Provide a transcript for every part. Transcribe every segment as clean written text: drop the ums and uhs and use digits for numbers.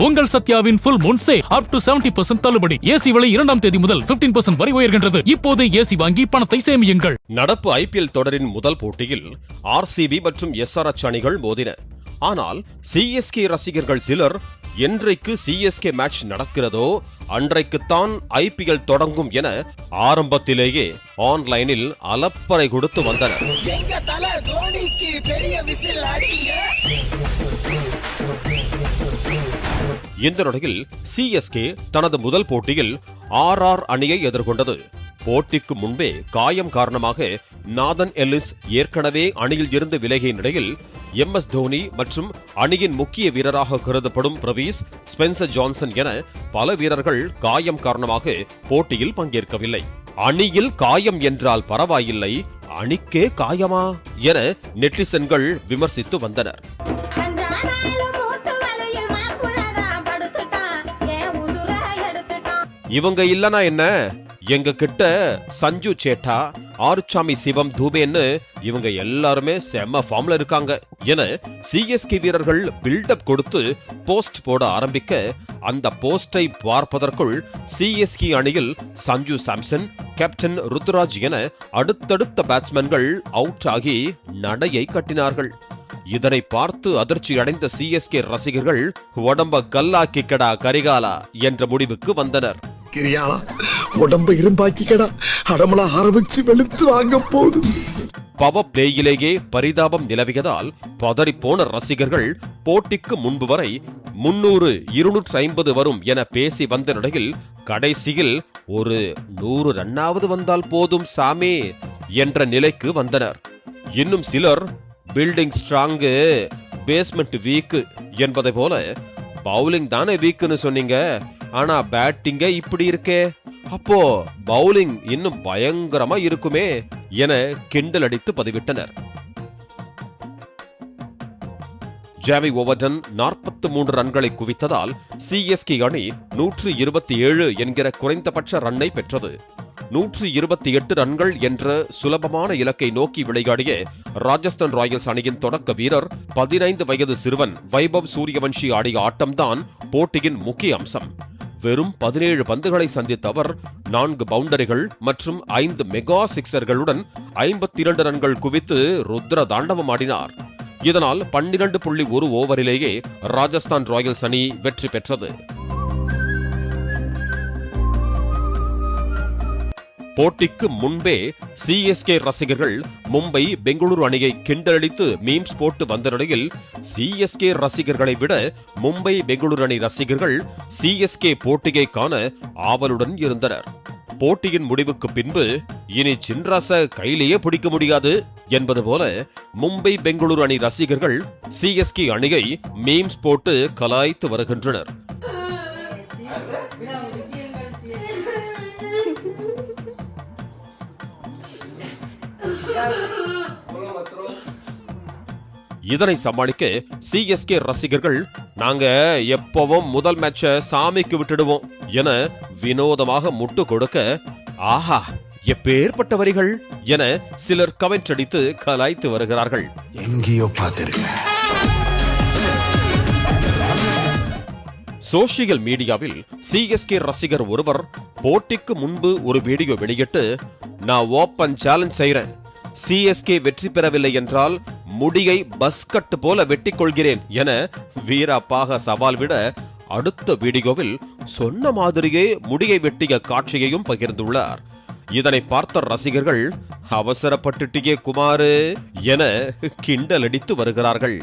உங்கள் சத்யாவின் full moon sale up to 70% தள்ளுபடி. ஏசி விலை 2ஆம் தேதி முதல் 15% வரை உயர்கின்றது. இப்போது ஏசி வாங்கி பணத்தை சேமியுங்கள். நடப்பு ஐபிஎல் தொடரின் முதல் போட்டியில் ஆர்சிபி மற்றும் எஸ்ஆர்எச் அணிகள் மோதின. ஆனால் சிஎஸ்கே ரசிகர்கள் சிலர் என்றைக்கு சிஎஸ்கே மேட்ச் நடக்கிறதோ அன்றைக்குத்தான் ஐபிஎல் தொடங்கும் என ஆரம்பத்திலேயே ஆன்லைனில் அலப்பறை கொடுத்து வந்தனர். இந்த நிலையில் சிஎஸ்கே தனது முதல் போட்டியில் ஆர்ஆர் அணியை எதிர்கொண்டது. போட்டிக்கு முன்பே காயம் காரணமாக நாதன் எல்லிஸ் ஏற்கனவே அணியில் இருந்து விலகிய நிலையில் எம்எஸ் தோனி மற்றும் அணியின் முக்கிய வீரராக கருதப்படும் பிரவீஸ், ஸ்பென்சர் ஜான்சன் என பல வீரர்கள் காயம் காரணமாக போட்டியில் பங்கேற்கவில்லை. அணியில் காயம் என்றால் பரவாயில்லை, அணிக்கே காயமா என நெட்டிசன்கள் விமர்சித்து வந்தனர். இவங்க இல்லனா என்ன, எங்க கிட்ட சஞ்சு சேட்டா, ஆறுச்சாமி சிவம் தூபேன்னு இவங்க எல்லாருமே செம்ம ஃபார்ம்ல இருக்காங்க என சிஎஸ்கே வீரர்கள் பில்டப் கொடுத்து போஸ்ட் போட ஆரம்பிக்க, அந்த போஸ்டை பார்ப்பதற்குள் சிஎஸ்கே அணியில் சஞ்சு சாம்சன், கேப்டன் ருத்துராஜ் என அடுத்தடுத்த பேட்ஸ்மேன்கள் அவுட் ஆகி நடையை கட்டினார்கள். இதனை பார்த்து அதிர்ச்சி அடைந்த சிஎஸ்கே ரசிகர்கள் உடம்ப கல்லாக்கிக்கடா கரிகாலா என்ற முடிவுக்கு வந்தனர். உடம்ப இரும்பாக்கிக்கடா, அடமலா ஆரம்பிச்சு வெளுத்து வாங்க போகுது. பவர் பிளேயிலேயே பரிதாபம் நிலவியதால் பதறிப்போன ரசிகர்கள் போட்டிக்கு முன்பு வரை 300, 250 வரும் என பேசி வந்த நிலையில் கடைசியில் ஒரு 100 ரன்னாவது வந்தால் போதும் சாமி என்ற நிலைக்கு வந்தனர். இன்னும் சிலர் பில்டிங் ஸ்ட்ராங்கு, பேஸ்மெண்ட் வீக்கு என்பதை போல பவுலிங் தானே வீக்குன்னு சொன்னீங்க, ஆனா பேட்டிங்க இப்படி இருக்கே, அப்போ பவுலிங் இன்னும் பயங்கரமா இருக்குமே என கிண்டல் அடித்து பதிவிட்டனர். ஜேமி ஓவர்டன் 43 ரன்களை குவித்ததால் சிஎஸ்கே அணி 127 என்கிற குறைந்தபட்ச ரன்னை பெற்றது. 128 ரன்கள் என்ற சுலபமான இலக்கை நோக்கி விளையாடிய ராஜஸ்தான் ராயல்ஸ் அணியின் தொடக்க வீரர் 15 வயது சிறுவன் வைபவ் சூரியவன்ஷி ஆடிய ஆட்டம்தான் போட்டியின் முக்கிய அம்சம். வெறும் 17 பந்துகளை சந்தித்த அவர் 4 பவுண்டரிகள் மற்றும் 5 மெகா சிக்சர்களுடன் 52 ரன்கள் குவித்து ருத்ர தாண்டவம் ஆடினார். இதனால் 12.1 ஓவரிலேயே ராஜஸ்தான் ராயல்ஸ் அணி வெற்றி பெற்றது. போட்டிக்கு முன்பே சிஎஸ்கே ரசிகர்கள் மும்பை, பெங்களூரு அணியை கிண்டலடித்து மீம்ஸ் போட்டு வந்த நிலையில் சிஎஸ்கே ரசிகர்களை விட மும்பை, பெங்களூரு அணி ரசிகர்கள் சிஎஸ்கே போட்டியை காண ஆவலுடன் இருந்தனர். போட்டியின் முடிவுக்கு பின்பு இனி சின்ராச கையிலேயே பிடிக்க முடியாது என்பது போல மும்பை, பெங்களூரு அணி ரசிகர்கள் சிஎஸ்கே அணியை மீம்ஸ் போட்டு கலாய்த்து வருகின்றனர். இதனை சமாளிக்க சிஎஸ்கே ரசிகர்கள் நாங்க எப்பவும் முதல் மேட்ச சாமிக்கு விட்டுடுவோம் என வினோதமாக முட்டு கொடுக்க, ஆஹா எப்பேற்பட்ட வரிகள் என சிலர் கமெண்ட் அடித்து கலாய்த்து வருகிறார்கள். எங்கேயோ பார்த்திருக்க. சோசியல் மீடியாவில் சிஎஸ்கே ரசிகர் ஒருவர் போட்டிக்கு முன்பு ஒரு வீடியோ வெளியிட்டு, நான் ஓப்பன் சேலஞ்ச் செய்றேன், சிஎஸ்கே வெற்றி பெறவில்லை என்றால் முடியை பஸ்கட் போல வெட்டி கொள்கிறேன் என வீராப்பாக சவால் விட, அடுத்த வீடியோவில் சொன்ன மாதிரியே முடியை வெட்டிய காட்சியையும் பகிர்ந்துள்ளார். இதனை பார்த்த ரசிகர்கள் அவசரப்பட்டுட்டியே குமாரு என கிண்டல் அடித்து வருகிறார்கள்.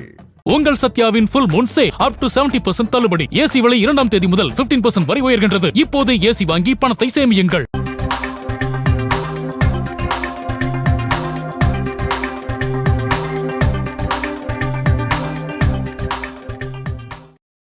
உங்கள் சத்யாவின் full moon sale up to 70% தள்ளுபடி. ஏசி விலை 2ஆம் தேதி முதல் 15% வரை உயர்கின்றது. இப்போது ஏசி வாங்கி பணத்தை சேமியுங்கள்.